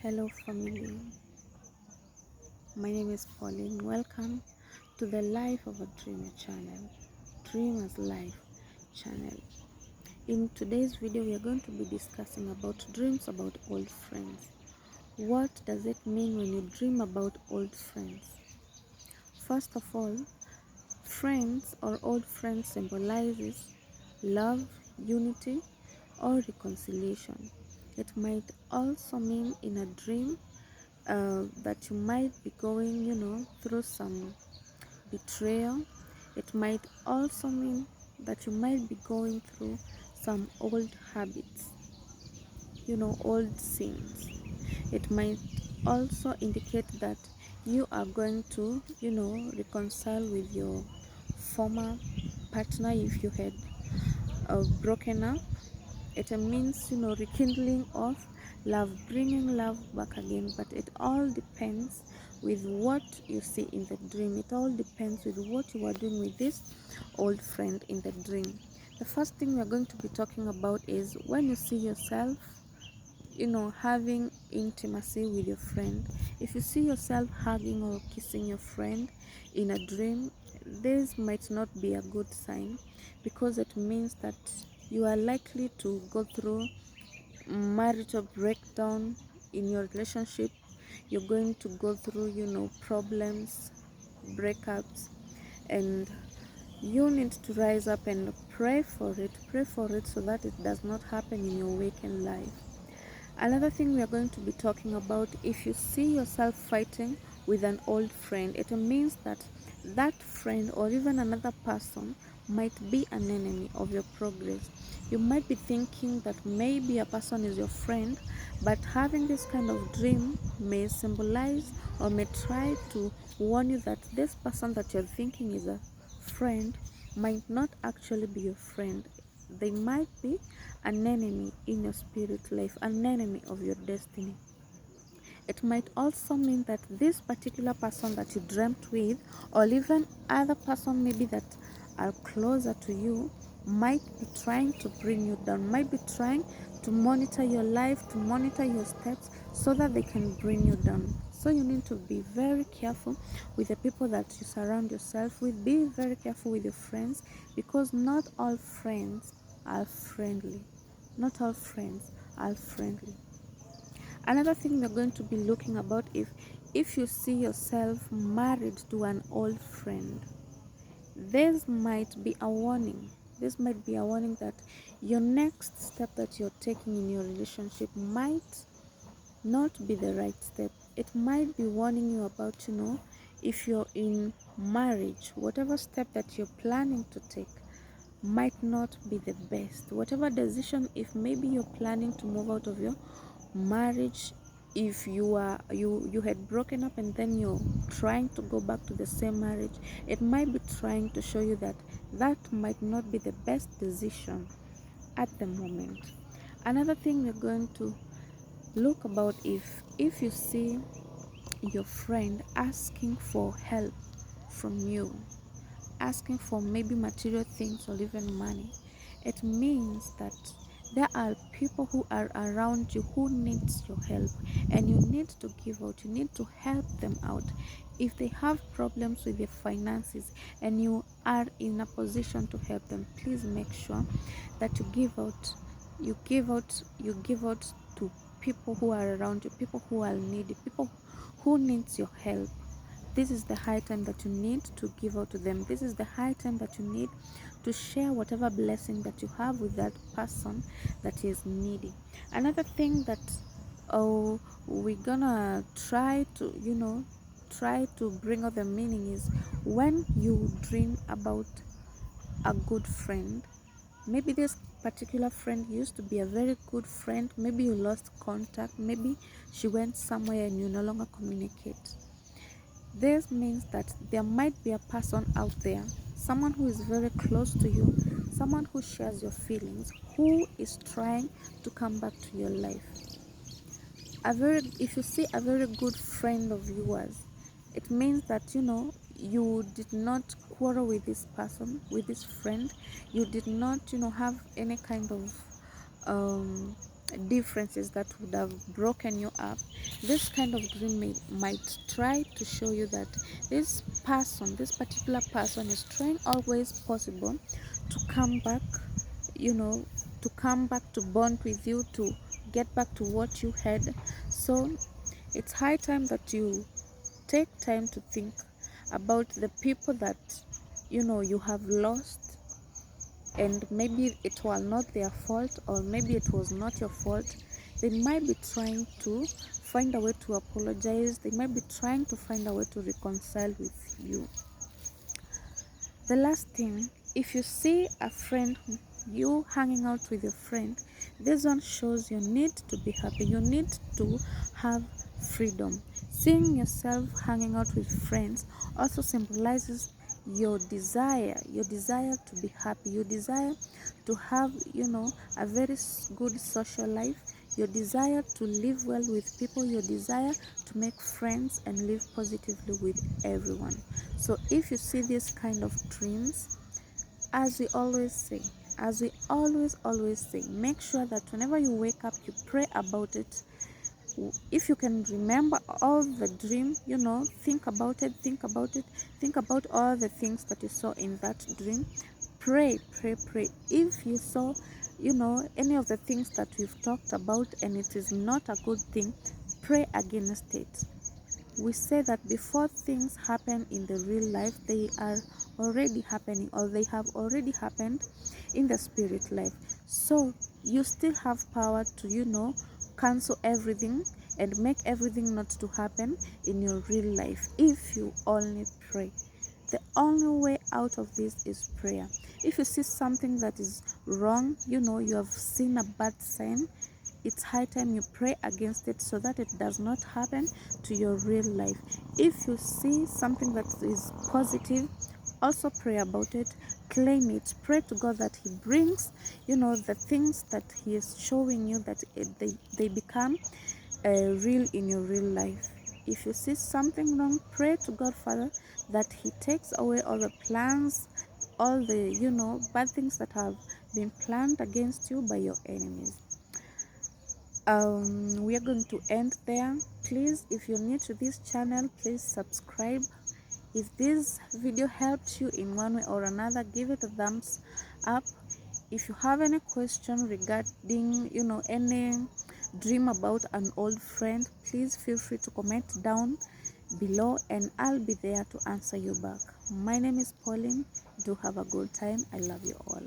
Hello, family. My name is Pauline. Welcome to the Life of a Dreamer channel, Dreamers Life channel. In today's video, we are going to be discussing about dreams about old friends. What does it mean when you dream about old friends? First of all, friends or old friends symbolizes love, unity, or reconciliation. It might also mean in a dream that you might be going, through some betrayal. It might also mean that you might be going through some old habits, old sins. It might also indicate that you are going to, reconcile with your former partner if you had broken up. It means, rekindling of love, bringing love back again. But it all depends with what you see in the dream. It all depends with what you are doing with this old friend in the dream. The first thing we are going to be talking about is when you see yourself, having intimacy with your friend. If you see yourself hugging or kissing your friend in a dream, this might not be a good sign, because it means that you are likely to go through marital breakdown in your relationship. You're going to go through, problems, breakups, and you need to rise up and pray for it so that it does not happen in your waking life. Another thing we are going to be talking about: if you see yourself fighting with an old friend, it means that that friend or even another person might be an enemy of your progress. You might be thinking that maybe a person is your friend, but having this kind of dream may symbolize or may try to warn you that this person that you're thinking is a friend might not actually be your friend. They might be an enemy in your spirit life, an enemy of your destiny. It might also mean that this particular person that you dreamt with, or even other person maybe that are closer to you, might be trying to bring you down, might be trying to monitor your life, to monitor your steps, so that they can bring you down. So you need to be very careful with the people that you surround yourself with. Be very careful with your friends, because not all friends are friendly. Not all friends are friendly. Another thing we're going to be looking about, if you see yourself married to an old friend, this might be a warning. This might be a warning that your next step that you're taking in your relationship might not be the right step. It might be warning you about, if you're in marriage, whatever step that you're planning to take might not be the best. Whatever decision, if maybe you're planning to move out of your marriage, if you had broken up and then you're trying to go back to the same marriage, it might be trying to show you that that might not be the best decision at the moment. Another thing we're going to look about, if you see your friend asking for help from you, asking for maybe material things or even money, it means that there are people who are around you who needs your help, and you need to give out, you need to help them out. If they have problems with their finances and you are in a position to help them, please make sure that you give out to people who are around you, people who are needy, people who needs your help. This is the high time that you need to give out to them. This is the high time that you need to share whatever blessing that you have with that person that is needy. Another thing that, we're gonna try to bring out the meaning is when you dream about a good friend. Maybe this particular friend used to be a very good friend. Maybe you lost contact. Maybe she went somewhere and you no longer communicate. This means that there might be a person out there, someone who is very close to you, someone who shares your feelings, who is trying to come back to your life. If you see a very good friend of yours, it means that you did not quarrel with this person, with this friend. You did not have any kind of differences that would have broken you up, this kind of dream might try to show you that this particular person is trying always possible to come back, you know, to come back to bond with you, to get back to what you had. So it's high time that you take time to think about the people that you have lost, and maybe it was not their fault, or maybe it was not your fault. They might be trying to find a way to apologize, they might be trying to find a way to reconcile with you. The last thing, if you see a friend, you hanging out with your friend, this one shows you need to be happy, you need to have freedom. Seeing yourself hanging out with friends also symbolizes your desire to be happy, your desire to have a very good social life, your desire to live well with people, your desire to make friends and live positively with everyone. So if you see this kind of dreams, as we always say, always say, make sure that whenever you wake up, you pray about it. If you can remember all the dream, think about it, think about all the things that you saw in that dream. Pray. If you saw any of the things that we've talked about and it is not a good thing, pray against it. We say that before things happen in the real life, they are already happening, or they have already happened in the spirit life. So you still have power to cancel everything and make everything not to happen in your real life if you only pray. The only way out of this is prayer. If you see something that is wrong, you have seen a bad sign, it's high time you pray against it so that it does not happen to your real life. If you see something that is positive, also pray about it, claim it, pray to God that He brings the things that He is showing you, that they become real in your real life. If you see something wrong, pray to God, Father, that He takes away all the plans, all the bad things that have been planned against you by your enemies. We are going to end there. Please, if you're new to this channel, please subscribe. If this video helped you in one way or another, give it a thumbs up. If you have any question regarding any dream about an old friend, please feel free to comment down below and I'll be there to answer you back. My name is Pauline. Do have a good time. I love you all.